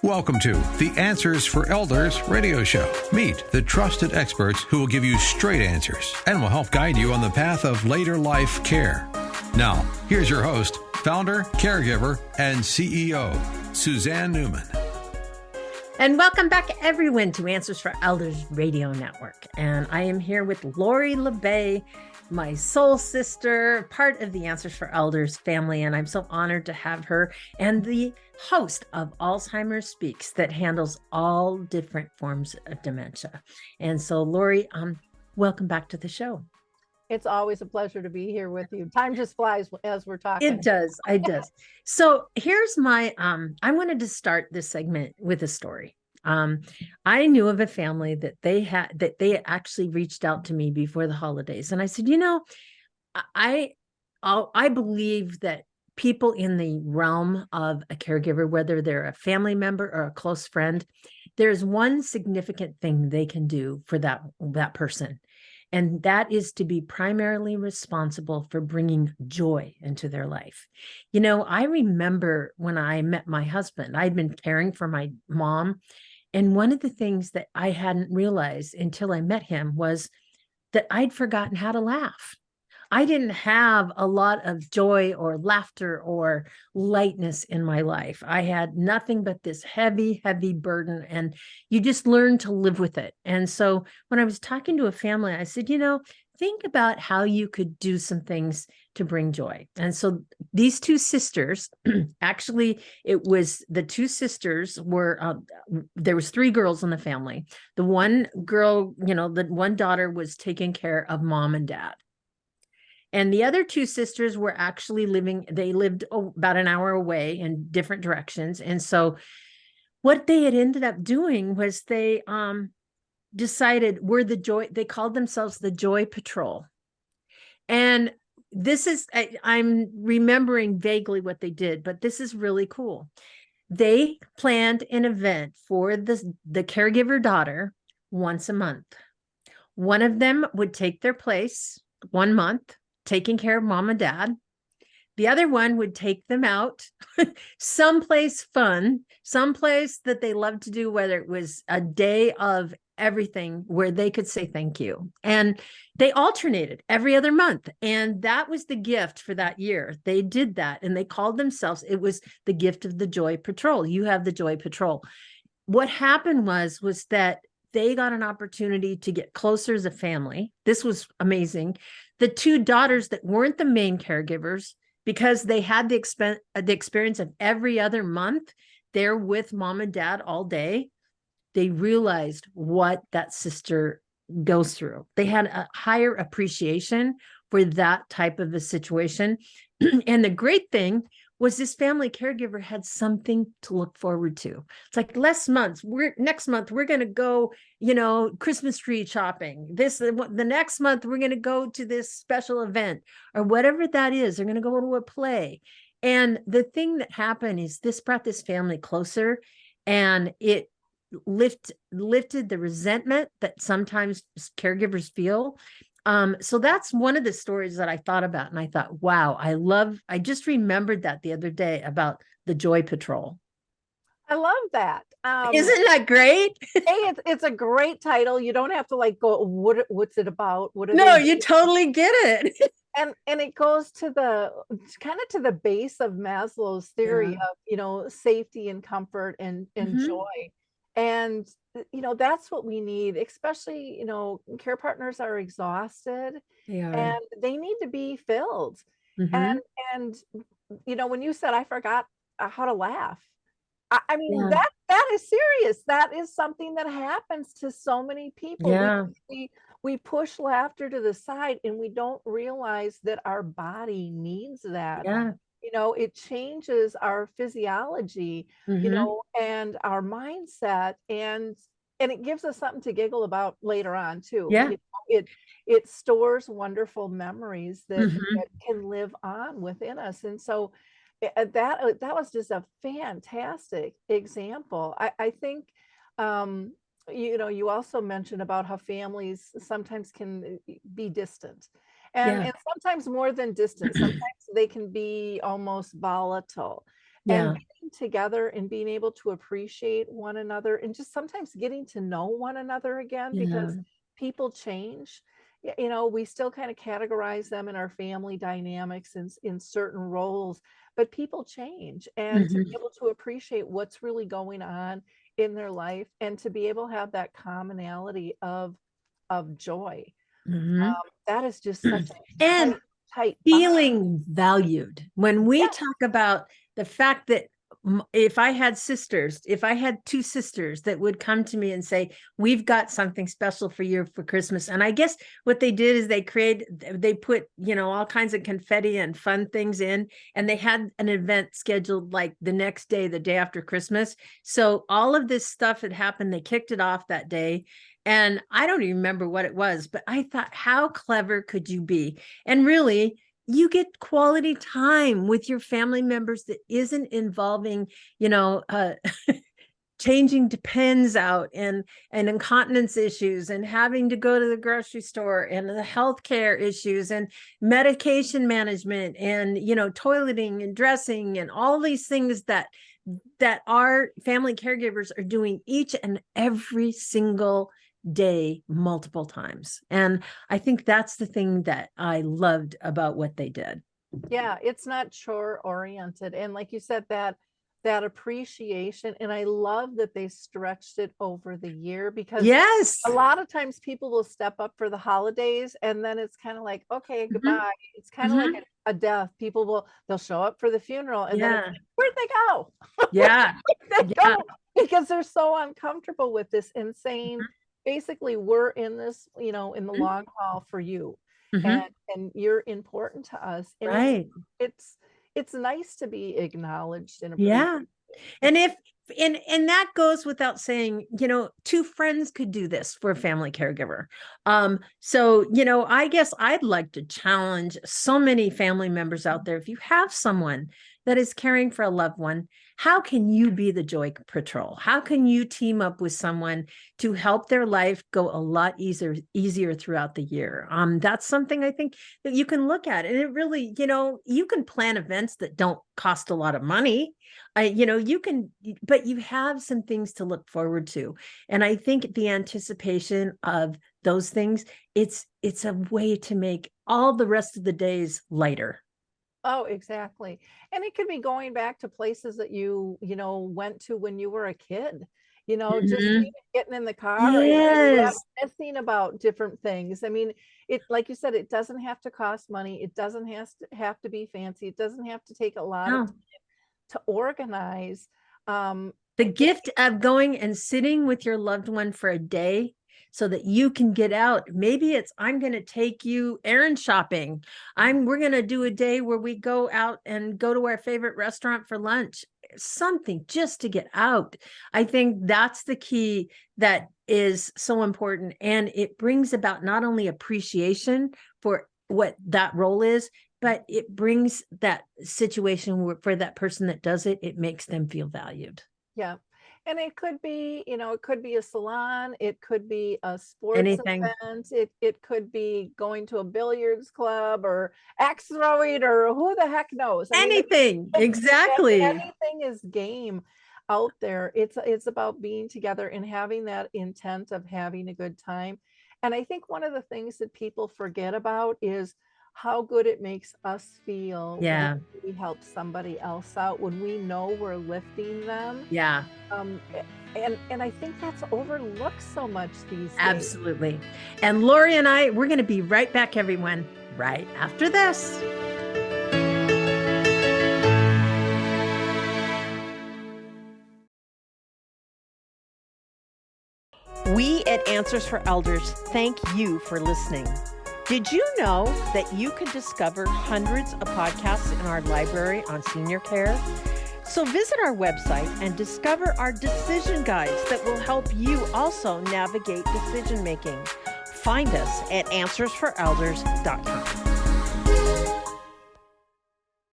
Welcome to the Answers for Elders radio show. Meet the trusted experts who will give you straight answers and will help guide you on the path of later life care. Now, here's your host, founder, caregiver, and CEO, Suzanne Newman. And welcome back, everyone, to Answers for Elders Radio Network. And I am here with Lori La Bey, my soul sister, part of the Answers for Elders family. And I'm so honored to have her, and the host of Alzheimer Speaks, that handles all different forms of dementia. And so, Lori, welcome back to the show. It's always a pleasure to be here with you. Time just flies as we're talking. It does. It does. So here's my, I wanted to start this segment with a story. I knew of a family that they actually reached out to me before the holidays. And I said, I believe that people in the realm of a caregiver, whether they're a family member or a close friend, there's one significant thing they can do for that person. And that is to be primarily responsible for bringing joy into their life. I remember when I met my husband, I'd been caring for my mom. And one of the things that I hadn't realized until I met him was that I'd forgotten how to laugh. I didn't have a lot of joy or laughter or lightness in my life. I had nothing but this heavy, heavy burden, and you just learn to live with it. And so when I was talking to a family, I said, think about how you could do some things to bring joy. And so these two sisters, actually, it was the two sisters were, there was three girls in the family. The one girl, the one daughter was taking care of mom and dad. And the other two sisters were actually they lived about an hour away in different directions. And so what they had ended up doing was they decided they called themselves the Joy Patrol. And this is, I'm remembering vaguely what they did, but this is really cool. They planned an event for the caregiver daughter once a month. One of them would take their place 1 month, taking care of mom and dad. The other one would take them out someplace fun, someplace that they loved to do, whether it was a day of everything where they could say thank you. And they alternated every other month. And that was the gift for that year. They did that, and they called themselves, it was the gift of the Joy Patrol. You have the Joy Patrol. What happened was that they got an opportunity to get closer as a family. This was amazing. The two daughters that weren't the main caregivers, because they had the experience of every other month, they're with mom and dad all day. They realized what that sister goes through. They had a higher appreciation for that type of a situation. And the great thing was this family caregiver had something to look forward to. It's like next month, we're going to go, Christmas tree shopping. The next month, we're going to go to this special event or whatever that is. They're going to go to a play. And the thing that happened is this brought this family closer, and it lifted the resentment that sometimes caregivers feel. So that's one of the stories that I thought about, and I thought, wow, I just remembered that the other day about the Joy Patrol. I love that. Isn't that great? Hey, it's a great title. You don't have to go, what's it about? No, you totally get it. And it goes to the base of Maslow's theory of, safety and comfort and joy. And, that's what we need, especially, care partners are exhausted and they need to be filled. And, when you said, I forgot how to laugh, I mean, that is serious. That is something that happens to so many people. Yeah. We push laughter to the side, and we don't realize that our body needs that. Yeah. It changes our physiology, and our mindset, and it gives us something to giggle about later on too. Yeah. It stores wonderful memories that can live on within us. And so that was just a fantastic example. I think, you also mentioned about how families sometimes can be distant. And sometimes more than distant, sometimes they can be almost volatile. And being together and being able to appreciate one another and just sometimes getting to know one another again, because people change. You know, we still kind of categorize them in our family dynamics in certain roles, but people change, and to be able to appreciate what's really going on in their life and to be able to have that commonality of joy. That is just such a And tight feeling valued. When we Yes. talk about the fact that if I had two sisters that would come to me and say, we've got something special for you for Christmas. And I guess what they did is they put, all kinds of confetti and fun things in, and they had an event scheduled like the next day, the day after Christmas. So all of this stuff had happened. They kicked it off that day. And I don't even remember what it was, but I thought, how clever could you be? And really, you get quality time with your family members that isn't involving, changing depends out and incontinence issues and having to go to the grocery store and the healthcare issues and medication management and, toileting and dressing and all these things that our family caregivers are doing each and every single day, multiple times. And I think that's the thing that I loved about what they did. Yeah, it's not chore oriented. And like you said, that appreciation. And I love that they stretched it over the year, because yes, a lot of times people will step up for the holidays and then it's kind of like, okay, goodbye. It's kind of like a death. They'll show up for the funeral and then it's like, where'd they go? Yeah. Where'd they go? Because they're so uncomfortable with this insane. Basically, we're in this, in the long haul for you, and you're important to us. And right. It's nice to be acknowledged and appreciated. And and that goes without saying, two friends could do this for a family caregiver. So, I guess I'd like to challenge so many family members out there. If you have someone that is caring for a loved one, how can you be the joy patrol? How can you team up with someone to help their life go a lot easier throughout the year? That's something I think that you can look at. And it really, you can plan events that don't cost a lot of money. You can, but you have some things to look forward to. And I think the anticipation of those things, it's a way to make all the rest of the days lighter. Oh, exactly. And it could be going back to places that you went to when you were a kid, just even getting in the car and reminiscing about different things. I mean, like you said, it doesn't have to cost money. It doesn't have to be fancy. It doesn't have to take a lot of time to organize. The gift of going and sitting with your loved one for a day so that you can get out. Maybe it's, I'm going to take you errand shopping. We're going to do a day where we go out and go to our favorite restaurant for lunch, something just to get out. I think that's the key that is so important. And it brings about not only appreciation for what that role is, but it brings that situation where, for that person that does it, it makes them feel valued. Yeah. And it could be, it could be a salon, it could be a sports event, it could be going to a billiards club or axe throwing, or who the heck knows. Anything, exactly. Anything is game out there. It's about being together and having that intent of having a good time. And I think one of the things that people forget about is how good it makes us feel when we help somebody else out, when we know we're lifting them. Yeah. And I think that's overlooked so much these days. Absolutely. And Lori and I, we're going to be right back, everyone, right after this. We at Answers for Elders thank you for listening. Did you know that you can discover hundreds of podcasts in our library on senior care? So visit our website and discover our decision guides that will help you also navigate decision making. Find us at answersforelders.com.